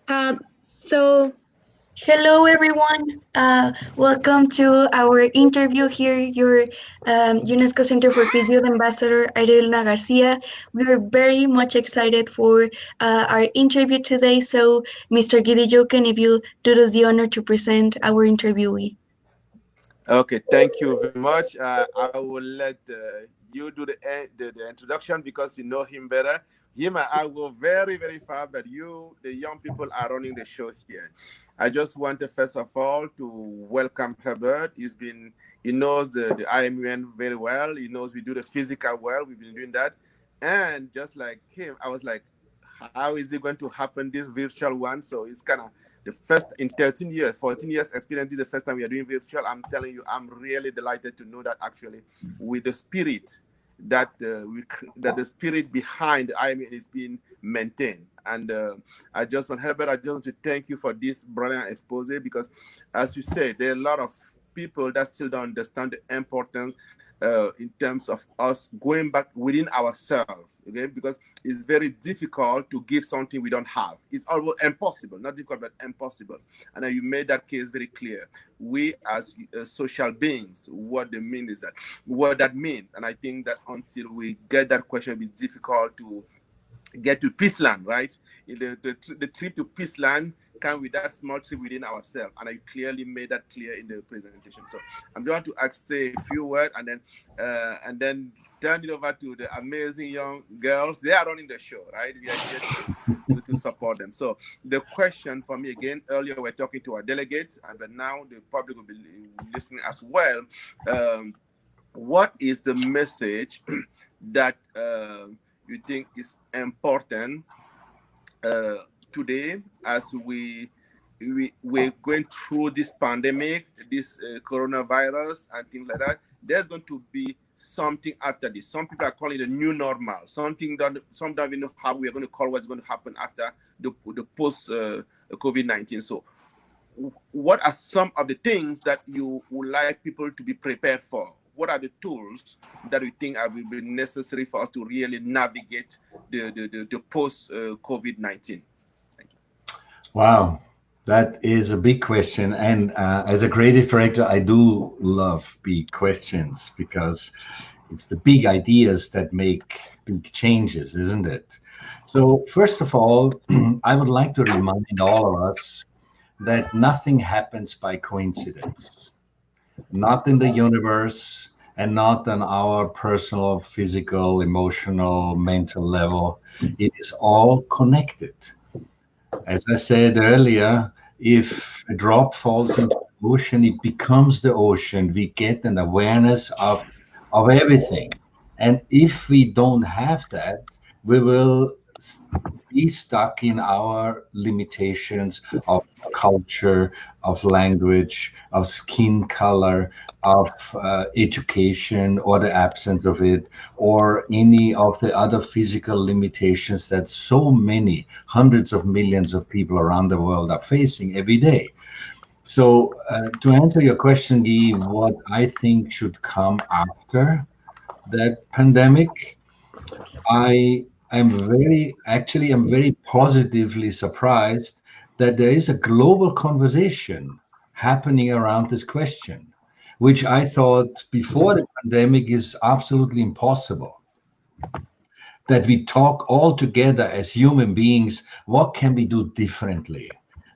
Uh, so Hello, everyone. Welcome to our interview here, your UNESCO Center for Peace Youth Ambassador, Adelina Garcia. We are very much excited for our interview today. So, Mr. Gidejoken, if you do us the honor to present our interviewee. Okay, thank you very much. I will let you do the introduction because you know him better. Him and I go very, very far, but you, the young people, are running the show here. I just wanted, first of all, to welcome Herbert. He knows the IMUN very well. He knows we do the physical well. We've been doing that. And just like him, I was like, how is it going to happen, this virtual one? So it's kind of the first in 13 years, 14 years experience. This is the first time we are doing virtual. I'm telling you, I'm really delighted to know that actually with the spirit that that the spirit behind the IMN is being maintained. And I just want Herbert, I just want to thank you for this brilliant expose because, as you say, there are a lot of people that still don't understand the importance in terms of us going back within ourselves, okay? Because it's very difficult to give something we don't have. It's almost impossible, not difficult, but impossible. And you made that case very clear. We as social beings, what they mean is that, what that means. And I think that until we get that question, it'll be difficult to get to peace land, right? The trip to peace land come with that small trip within ourselves, and I clearly made that clear in the presentation. So I'm going to say a few words and then turn it over to the amazing young girls. They are running the show, right? We are here to support them. So the question for me again, earlier we're talking to our delegates, but now the public will be listening as well. What is the message that you think is important uh, today as we're going through this pandemic, this coronavirus and things like that? There's going to be something after this. Some people are calling it a new normal, something that some don't even know how we are going to call what's going to happen after the post COVID-19. So what are some of the things that you would like people to be prepared for? What are the tools that we think will be necessary for us to really navigate the post COVID-19? Thank you. Wow, that is a big question. And as a creative director, I do love big questions because it's the big ideas that make big changes, isn't it? So, first of all, I would like to remind all of us that nothing happens by coincidence, not in the universe and not on our personal, physical, emotional, mental level. It is all connected. As I said earlier, if a drop falls into the ocean, it becomes the ocean. We get an awareness of everything. And if we don't have that, we will be stuck in our limitations of culture, of language, of skin color, of education or the absence of it, or any of the other physical limitations that so many hundreds of millions of people around the world are facing every day. So, to answer your question, Guy, what I think should come after that pandemic, I am I'm very positively surprised that there is a global conversation happening around this question, which I thought before the pandemic is absolutely impossible. That we talk all together as human beings, what can we do differently?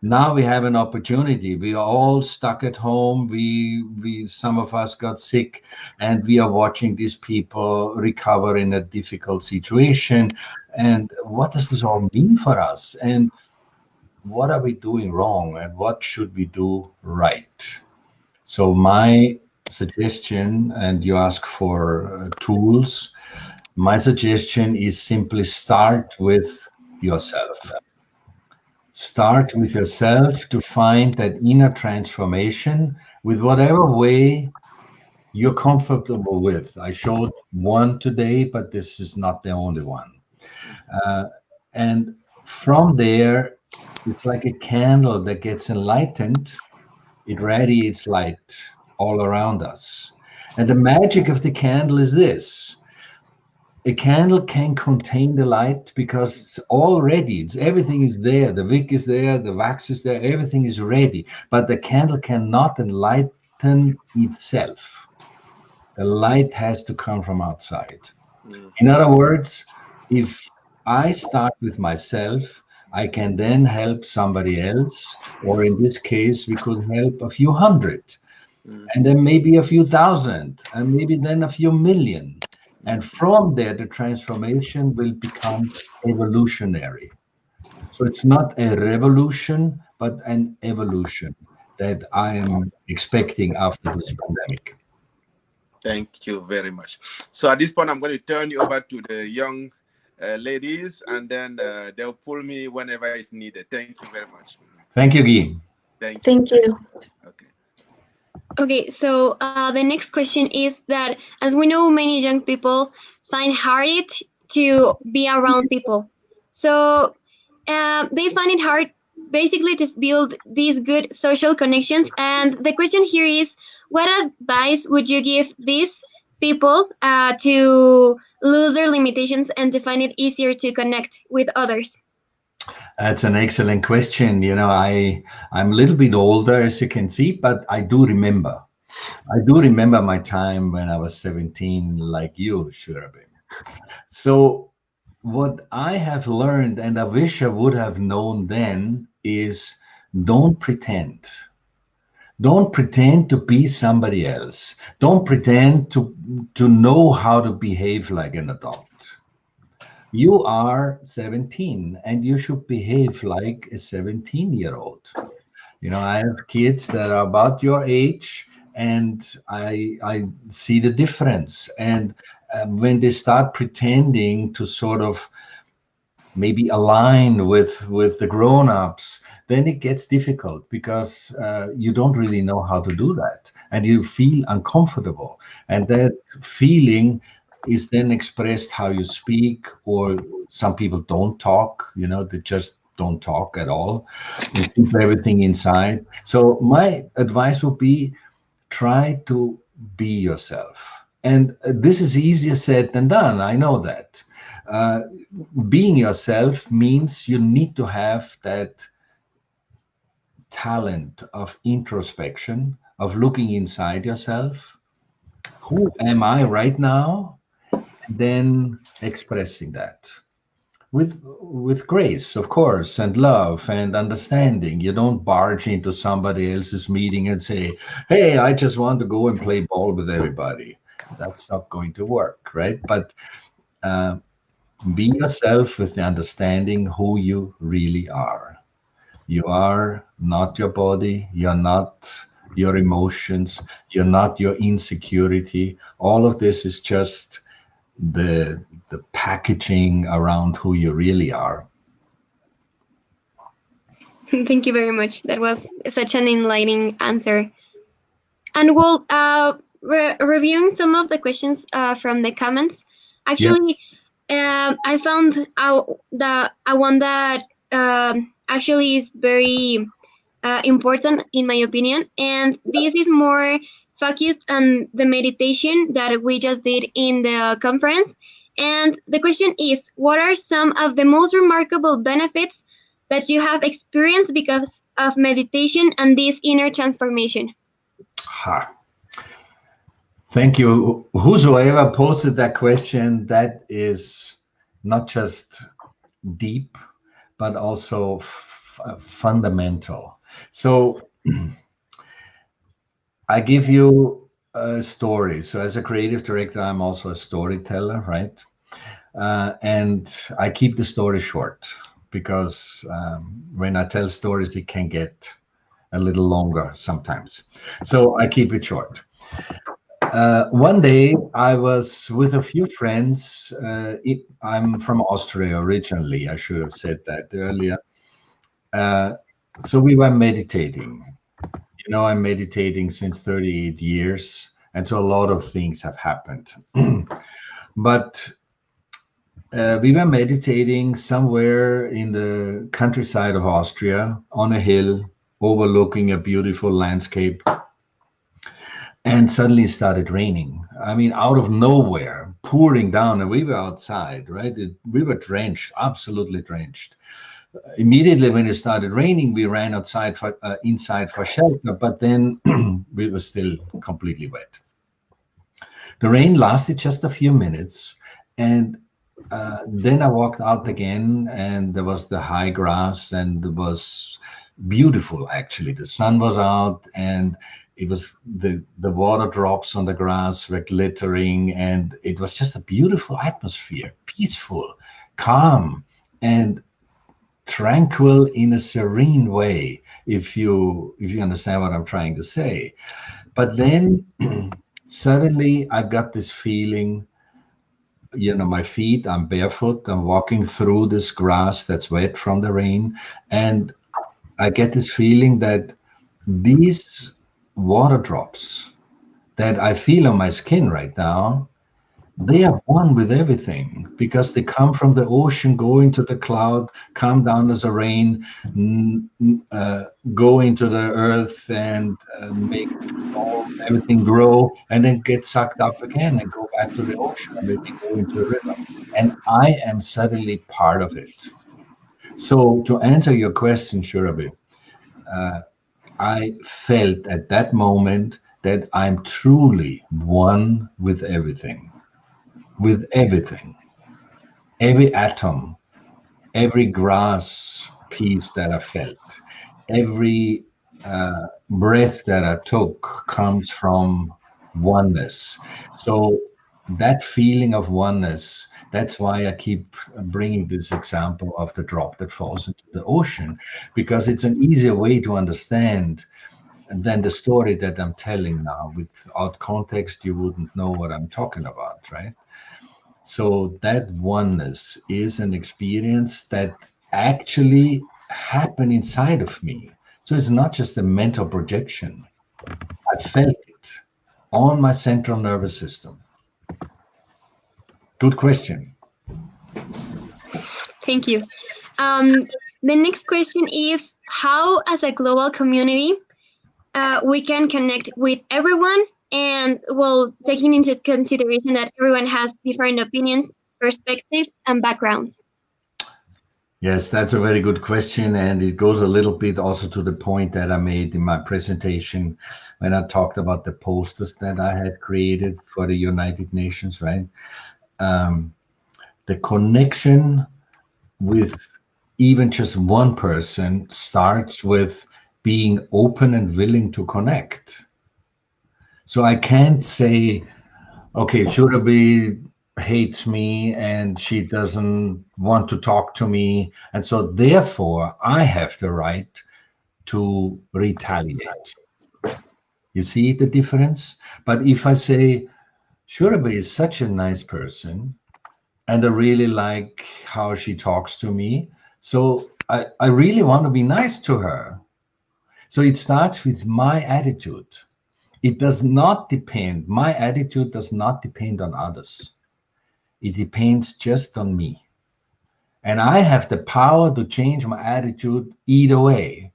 Now we have an opportunity. We are all stuck at home. We some of us got sick, and we are watching these people recover in a difficult situation. And what does this all mean for us? And what are we doing wrong? And what should we do right? So my suggestion, and you ask for tools, my suggestion is simply start with yourself. Start with yourself to find that inner transformation with whatever way you're comfortable with. I showed one today, but this is not the only one. Uh, and from there, it's like a candle that gets enlightened, it radiates light all around us. And the magic of the candle is this: a candle can contain the light because everything is there. The wick is there, the wax is there, everything is ready. But the candle cannot enlighten itself. The light has to come from outside. In other words, if I start with myself, I can then help somebody else, or in this case, we could help a few hundred, and then maybe a few thousand, and maybe then a few million. And from there, the transformation will become evolutionary. So it's not a revolution, but an evolution that I am expecting after this pandemic. Thank you very much. So at this point, I'm going to turn you over to the young ladies, and then they'll pull me whenever it's needed. Thank you very much. Thank you, Guy. Thank you. Okay. Okay, so the next question is that, as we know, many young people find hard to be around people. So they find it hard basically to build these good social connections. And the question here is, what advice would you give these people to lose their limitations and to find it easier to connect with others? That's an excellent question. You know, I'm a little bit older, as you can see, but I do remember. I do remember my time when I was 17, like you, Shurabim. So what I have learned, and I wish I would have known then, is don't pretend. Don't pretend to be somebody else. Don't pretend to know how to behave like an adult. You are 17 and you should behave like a 17-year-old. You know, I have kids that are about your age, and I see the difference. And when they start pretending to sort of maybe align with the grown-ups, then it gets difficult because you don't really know how to do that, and you feel uncomfortable. And that feeling is then expressed how you speak, or some people don't talk, you know, they just don't talk at all and keep everything inside. So my advice would be, try to be yourself. And this is easier said than done, I know that. Being yourself means you need to have that talent of introspection, of looking inside yourself. Who am I right now? And then expressing that with grace, of course, and love and understanding. You don't barge into somebody else's meeting and say, hey, I just want to go and play ball with everybody. That's not going to work, right? But be yourself with the understanding who you really are. You are not your body. You're not your emotions. You're not your insecurity. All of this is just the packaging around who you really are. Thank you very much. That was such an enlightening answer. And we'll reviewing some of the questions from the comments. Actually, I found the one that actually is very important in my opinion, and this is more focused on the meditation that we just did in the conference. And the question is, what are some of the most remarkable benefits that you have experienced because of meditation and this inner transformation? Thank you. Whosoever posted that question, that is not just deep, but also fundamental. So I give you a story. So as a creative director, I'm also a storyteller, right? And I keep the story short because when I tell stories, it can get a little longer sometimes. So I keep it short. One day I was with a few friends. I'm from Austria originally. I should have said that earlier. So we were meditating. You know, I'm meditating since 38 years. And so a lot of things have happened. But we were meditating somewhere in the countryside of Austria on a hill overlooking a beautiful landscape. And suddenly it started raining. I mean, out of nowhere. pouring down, and we were outside, right? We were drenched, absolutely drenched. Immediately when it started raining, we ran outside for inside for shelter, but then we were still completely wet. The rain lasted just a few minutes, and then I walked out again, and there was the high grass, and it was beautiful. Actually, the sun was out, and it was the water drops on the grass were glittering, and it was just a beautiful atmosphere, peaceful, calm, and tranquil in a serene way, if you understand what I'm trying to say. But then suddenly I got this feeling, my feet, I'm barefoot, I'm walking through this grass that's wet from the rain, and I get this feeling that these water drops that I feel on my skin right now, they are one with everything, because they come from the ocean, go into the cloud, come down as a rain, go into the earth, and make everything grow, and then get sucked up again and go back to the ocean, and maybe go into a river. And I am suddenly part of it. So to answer your question, Shurabi, I felt at that moment that I'm truly one with everything. With everything, every atom, every grass piece that I felt, every breath that I took comes from oneness. So that feeling of oneness, that's why I keep bringing this example of the drop that falls into the ocean, because it's an easier way to understand than the story that I'm telling now. Without context, you wouldn't know what I'm talking about, right? So that oneness is an experience that actually happened inside of me. So it's not just a mental projection. I felt it on my central nervous system. Good question. Thank you. The next question is how, as a global community, we can connect with everyone, and well, taking into consideration that everyone has different opinions, perspectives, and backgrounds. Yes, that's a very good question. And it goes a little bit also to the point that I made in my presentation when I talked about the posters that I had created for the United Nations, right? The connection with even just one person starts with being open and willing to connect. So I can't say, okay, Shurabi hates me and she doesn't want to talk to me, and so therefore I have the right to retaliate. You see the difference? But if I say, Shurabi is such a nice person, and I really like how she talks to me, so I really want to be nice to her. So it starts with my attitude. It does not depend, my attitude does not depend on others. It depends just on me. And I have the power to change my attitude either way.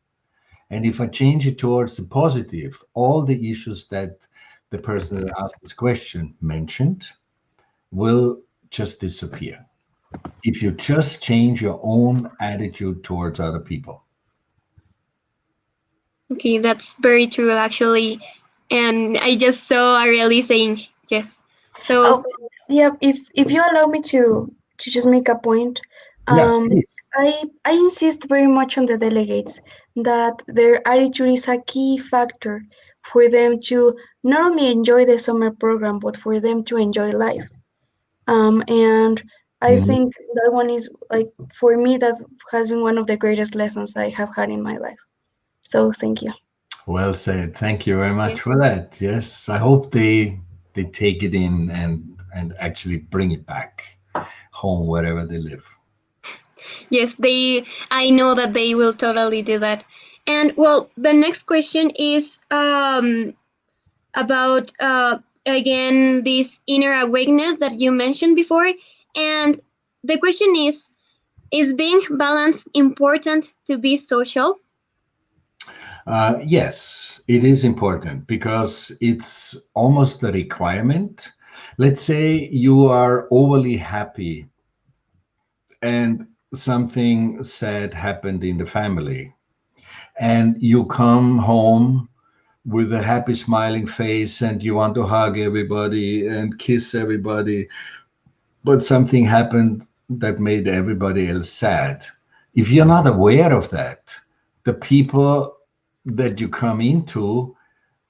And if I change it towards the positive, all the issues that the person that asked this question mentioned will just disappear. If you just change your own attitude towards other people. Okay, that's very true, actually. And I just saw Arieli saying yes. So, yeah, if you allow me to just make a point, Yeah, please. I insist very much on the delegates that their attitude is a key factor for them to not only enjoy the summer program, but for them to enjoy life. And I think that one is, like, for me, that has been one of the greatest lessons I have had in my life. So thank you. Well said. Thank you very much for that. Yes, I hope they take it in and actually bring it back home wherever they live. yes, I know that they will totally do that. And well, the next question is about again this inner awakeness that you mentioned before, and the question is being balanced important to be social? Yes, it is important because it's almost a requirement. Let's say you are overly happy and something sad happened in the family, and you come home with a happy smiling face and you want to hug everybody and kiss everybody, but something happened that made everybody else sad. If you're not aware of that, the people that you come into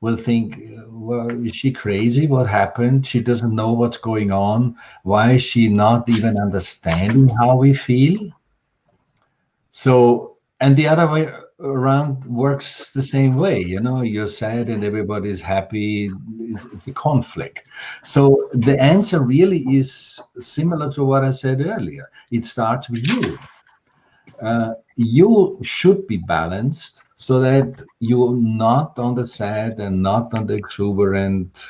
will think, well, is she crazy? What happened? She doesn't know what's going on. Why is she not even understanding how we feel? So, and the other way around works the same way. You know, you're sad and everybody's happy. It's a conflict. So the answer really is similar to what I said earlier. It starts with you. You should be balanced so that you're not on the sad and not on the exuberant,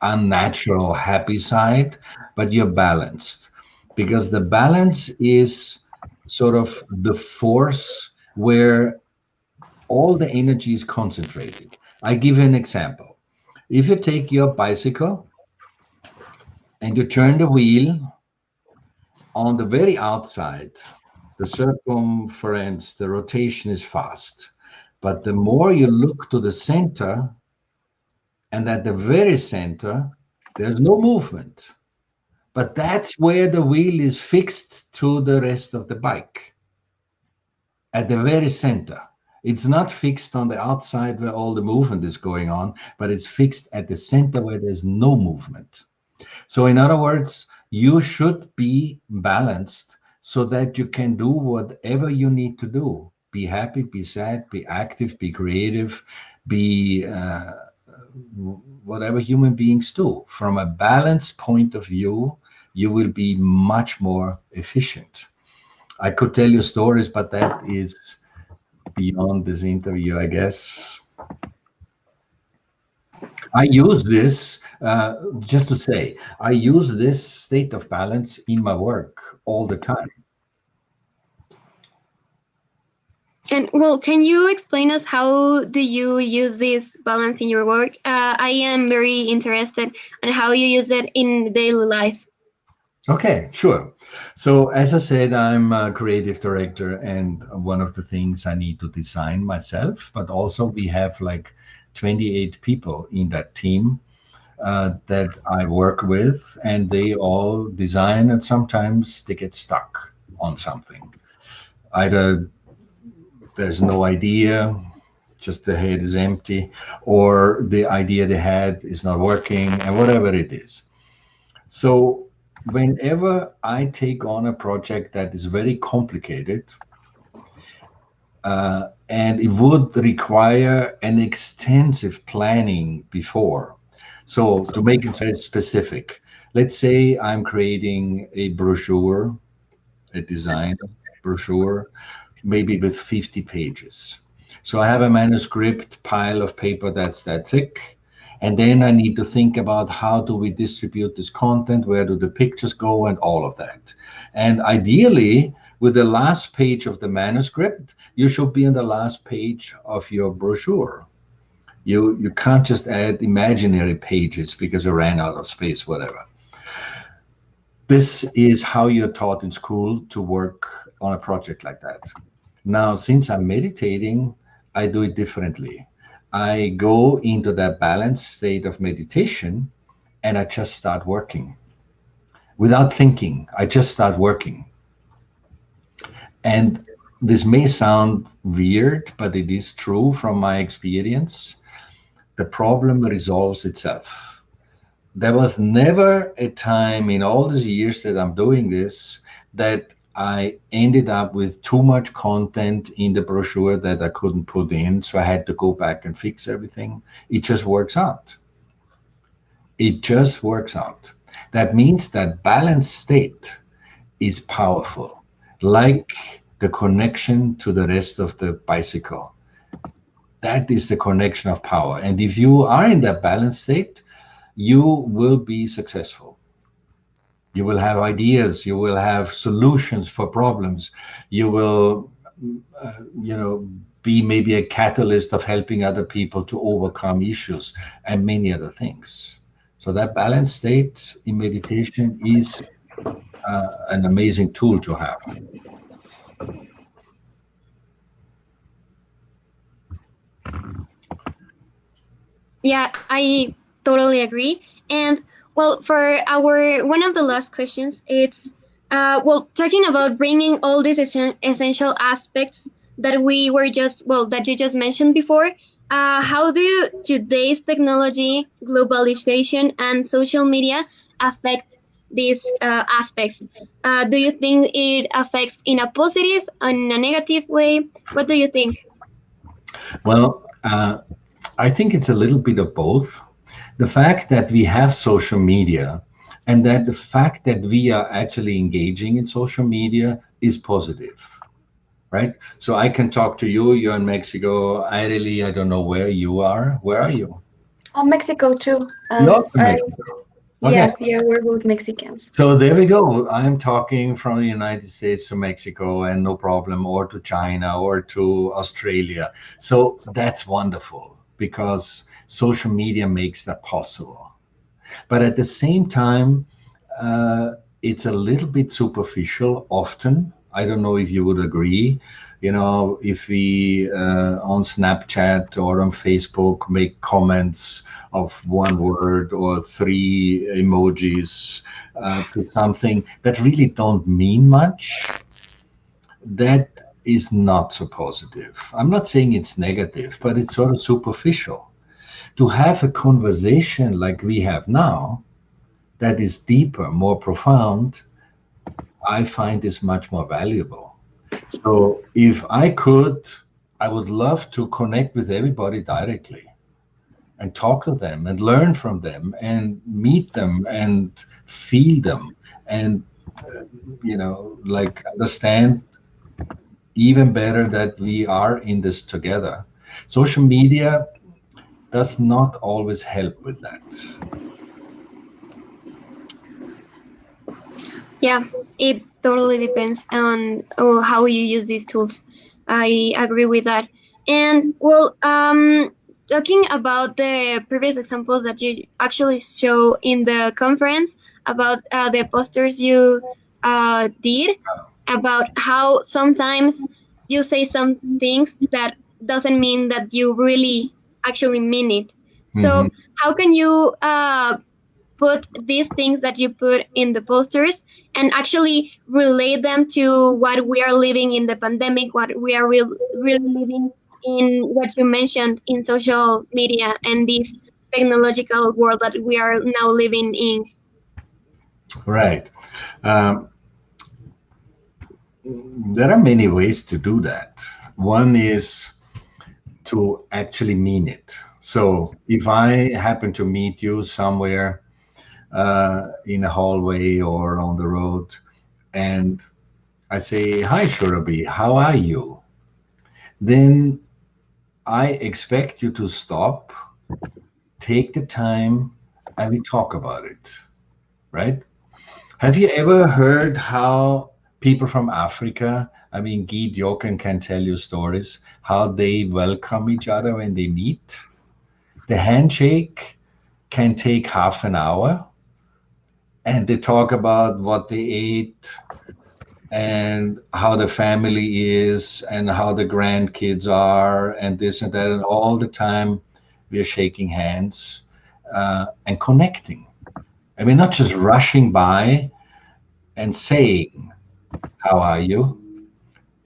unnatural happy side, but you're balanced, because the balance is sort of the force where all the energy is concentrated. I give you an example. If you take your bicycle and you turn the wheel, on the very outside, the circumference, the rotation is fast. But the more you look to the center, and at the very center, there's no movement. But that's where the wheel is fixed to the rest of the bike, at the very center. It's not fixed on the outside where all the movement is going on, but it's fixed at the center where there's no movement. So in other words, you should be balanced so that you can do whatever you need to do. Be happy, be sad, be active, be creative, be whatever human beings do. From a balanced point of view, you will be much more efficient. I could tell you stories, but that is beyond this interview, I guess. I use this, just to say, I use this state of balance in my work all the time. And well, can you explain us how do you use this balance in your work? I am very interested in how you use it in daily life. Okay, sure. So as I said, I'm a creative director, and one of the things I need to design myself, but also we have like 28 people in that team that I work with, and they all design, and sometimes they get stuck on something. Either there's no idea, just the head is empty, or the idea they had is not working, and whatever it is. So whenever I take on a project that is very complicated, and it would require an extensive planning before. So to make it very specific, let's say I'm creating a brochure, a design brochure, maybe with 50 pages. So I have a manuscript pile of paper that's that thick. And then I need to think about how do we distribute this content, where do the pictures go, and all of that. And ideally, with the last page of the manuscript, you should be on the last page of your brochure. You can't just add imaginary pages because you ran out of space, whatever. This is how you're taught in school to work on a project like that. Now, since I'm meditating, I do it differently. I go into that balanced state of meditation and I just start working without thinking. I just start working. And this may sound weird, but it is true from my experience. The problem resolves itself. There was never a time in all these years that I'm doing this that I ended up with too much content in the brochure that I couldn't put in, so I had to go back and fix everything. It just works out. It just works out. That means that balanced state is powerful, like the connection to the rest of the bicycle. That is the connection of power. And if you are in that balanced state, you will be successful. You will have ideas, you will have solutions for problems, you will be maybe a catalyst of helping other people to overcome issues and many other things. So that balanced state in meditation is an amazing tool to have. Yeah, I totally agree. And well, for our one of the last questions, it's well, talking about bringing all these essential aspects that we were just well that you just mentioned before. How do today's technology, globalization, and social media affect these aspects? Do you think it affects in a positive, in a negative way? What do you think? Well, I think it's a little bit of both. The fact that we have social media and that the fact that we are actually engaging in social media is positive, right? So I can talk to you, you're in Mexico. I don't know where you are. Where are you? Oh, Mexico too. You're also Mexico. Okay. Yeah, we're both Mexicans. So there we go. I'm talking from the United States to Mexico and no problem, or to China or to Australia. So that's wonderful because social media makes that possible. But at the same time, it's a little bit superficial often. I don't know if you would agree. You know, if we on Snapchat or on Facebook make comments of one word or three emojis to something that really don't mean much, that is not so positive. I'm not saying it's negative, but it's sort of superficial. To have a conversation like we have now, that is deeper, more profound, I find is much more valuable. So if I could, I would love to connect with everybody directly and talk to them and learn from them and meet them and feel them and, like understand even better that we are in this together. Social media does not always help with that. Yeah, it totally depends on how you use these tools. I agree with that. And well, talking about the previous examples that you actually show in the conference about the posters you did, about how sometimes you say some things that doesn't mean that you really actually mean it. So Mhm. how can you put these things that you put in the posters and actually relate them to what we are living in the pandemic, what we are really living in what you mentioned in social media and this technological world that we are now living in? Right. Um, there are many ways to do that. One is to actually mean it. So if I happen to meet you somewhere in a hallway or on the road, and I say, "Hi, Shurabi, how are you?" Then I expect you to stop, take the time, and we talk about it, right? Have you ever heard how people from Africa, I mean, Guy Dioken can tell you stories, how they welcome each other when they meet? The handshake can take half an hour, and they talk about what they ate and how the family is and how the grandkids are and this and that. And all the time we are shaking hands and connecting. I mean, not just rushing by and saying, "How are you?"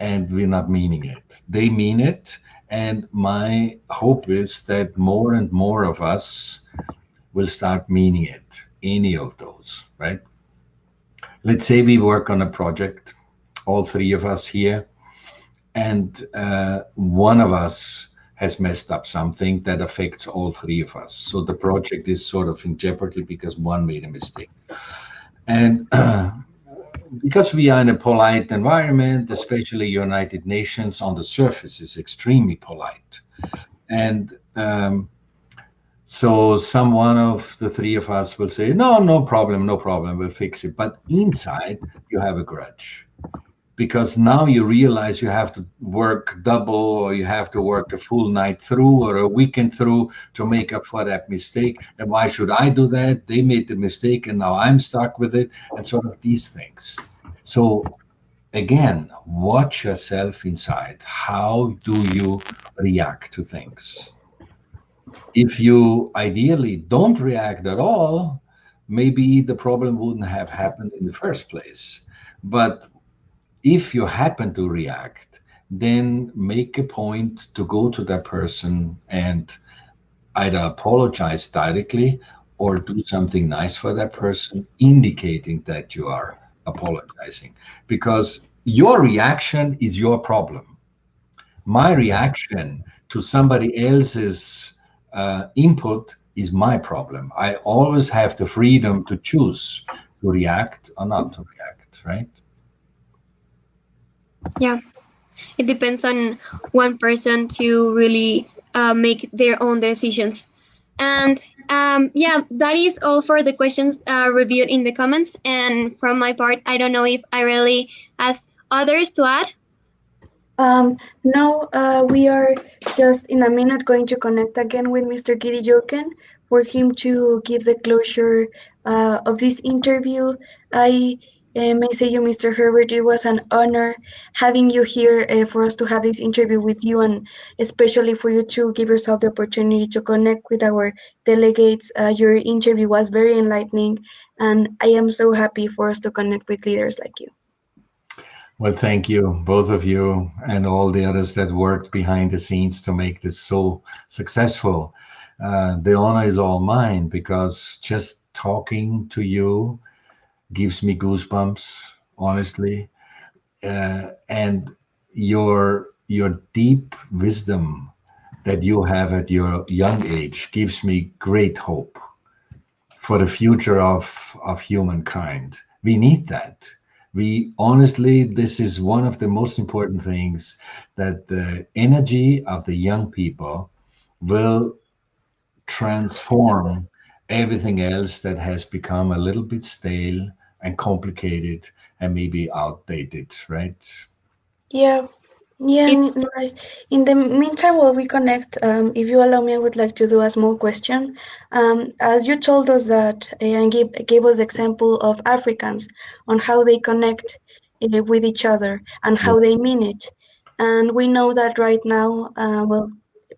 And we're not meaning it. They mean it. And my hope is that more and more of us will start meaning it, any of those, right? Let's say we work on a project, all three of us here, and one of us has messed up something that affects all three of us. So the project is sort of in jeopardy because one made a mistake. And because we are in a polite environment, especially United Nations on the surface is extremely polite. And so some one of the three of us will say, no, no problem, no problem, we'll fix it. But inside, you have a grudge. because now you realize you have to work double, or you have to work a full night through or a weekend through to make up for that mistake. And why should I do that? They made the mistake and now I'm stuck with it, and sort of these things. So again, watch yourself inside. How do you react to things? If you ideally don't react at all, maybe the problem wouldn't have happened in the first place. But if you happen to react, then make a point to go to that person and either apologize directly or do something nice for that person, indicating that you are apologizing. Because your reaction is your problem. My reaction to somebody else's input is my problem. I always have the freedom to choose to react or not to react, right? Yeah, it depends on one person to really make their own decisions. And yeah, that is all for the questions reviewed in the comments. And from my part, I don't know if I really has others to add. No, we are just in a minute going to connect again with Mr. Gidi Joken for him to give the closure of this interview. I may say you, Mr. Herbert, it was an honor having you here for us to have this interview with you, and especially for you to give yourself the opportunity to connect with our delegates. Your interview was very enlightening, and I am so happy for us to connect with leaders like you. Well, thank you, both of you, and all the others that worked behind the scenes to make this so successful. The honor is all mine, because just talking to you gives me goosebumps, honestly. And your deep wisdom that you have at your young age gives me great hope for the future of humankind. We need that. We honestly, this is one of the most important things, that the energy of the young people will transform everything else that has become a little bit stale and complicated and maybe outdated, right? Yeah, yeah. It, In the meantime, while we connect, if you allow me, I would like to do a small question. As you told us that and gave us the example of Africans on how they connect with each other and Yeah. how they mean it, and we know that right now, well,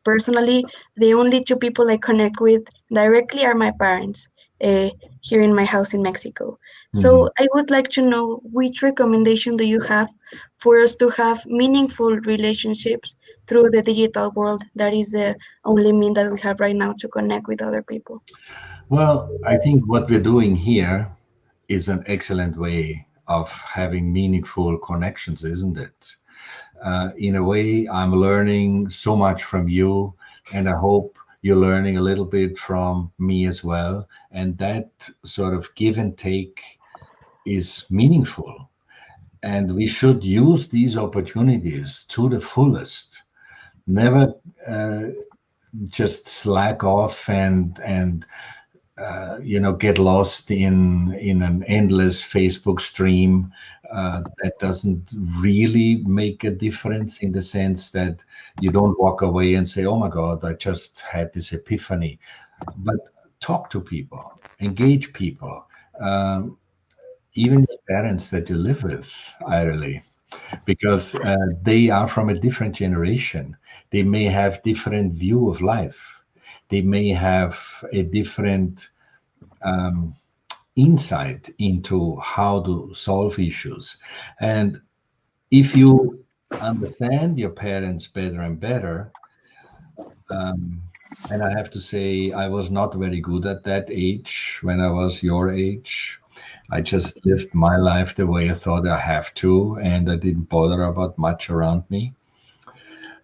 personally, the only two people I connect with directly are my parents uh, here in my house in Mexico. Mhm. So I would like to know which recommendation do you have for us to have meaningful relationships through the digital world. That is the only mean that we have right now to connect with other people. Well, I think what we're doing here is an excellent way of having meaningful connections, isn't it? In a way, I'm learning so much from you, and I hope you're learning a little bit from me as well. And that sort of give and take is meaningful. And we should use these opportunities to the fullest. Never just slack off and get lost in an endless Facebook stream that doesn't really make a difference, in the sense that you don't walk away and say, "Oh my God, I just had this epiphany." But talk to people, engage people, um, even your parents that you live with, Irely, because they are from a different generation. They may have different view of life. They may have a different um, insight into how to solve issues. And if you understand your parents better and better, um, and I have to say, I was not very good at that age when I was your age. I just lived my life the way I thought I have to, and I didn't bother about much around me.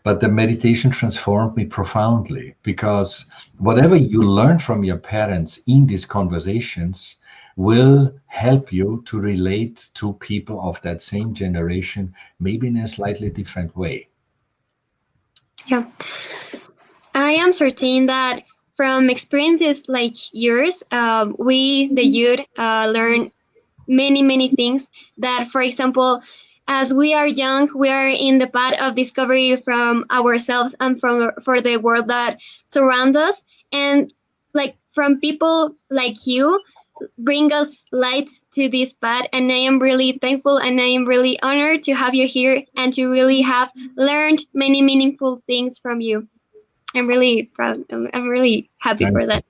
But the meditation transformed me profoundly, because whatever you learn from your parents in these conversations will help you to relate to people of that same generation, maybe in a slightly different way. yeah, I am certain that from experiences like yours, we, the youth, learn many, many things that, for example, as we are young, we are in the path of discovery from ourselves and for the world that surrounds us, and like from people like you bring us light to this path. And I am really thankful and I am really honored to have you here and to really have learned many meaningful things from you. I'm really proud. I'm really happy for that.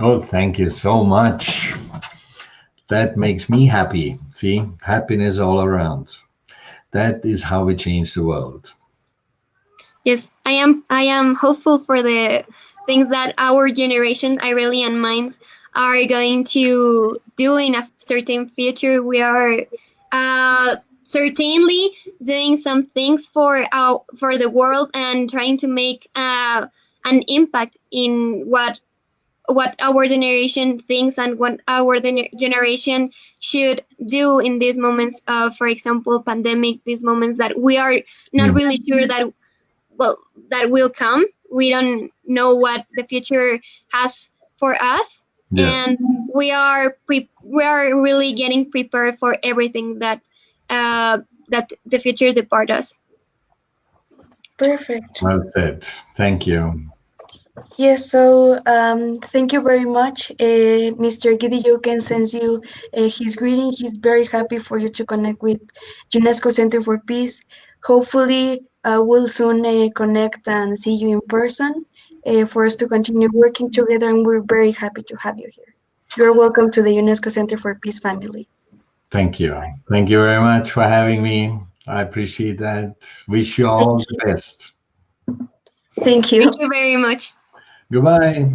Oh, thank you so much. That makes me happy. See, happiness all around. That is how we change the world. Yes, I am. I am hopeful for the things that our generation, Ireli and mine, are going to do in a certain future. We are certainly doing some things for the world and trying to make an impact in what our generation thinks and what our generation should do in these moments of, for example, pandemic. These moments that we are not Mm. really sure that that will come. We don't know what the future has for us, Yes. and we are really getting prepared for everything that the future depart us. Perfect. Well said. Thank you. Yes, so thank you very much. Mr. Gideon sends you his greeting. He's very happy for you to connect with UNESCO Center for Peace. Hopefully, we'll soon connect and see you in person for us to continue working together, and we're very happy to have you here. You're welcome to the UNESCO Center for Peace family. Thank you. Thank you very much for having me. I appreciate that. Wish you Thank all the you. best. Thank Thank you. you very much. Goodbye.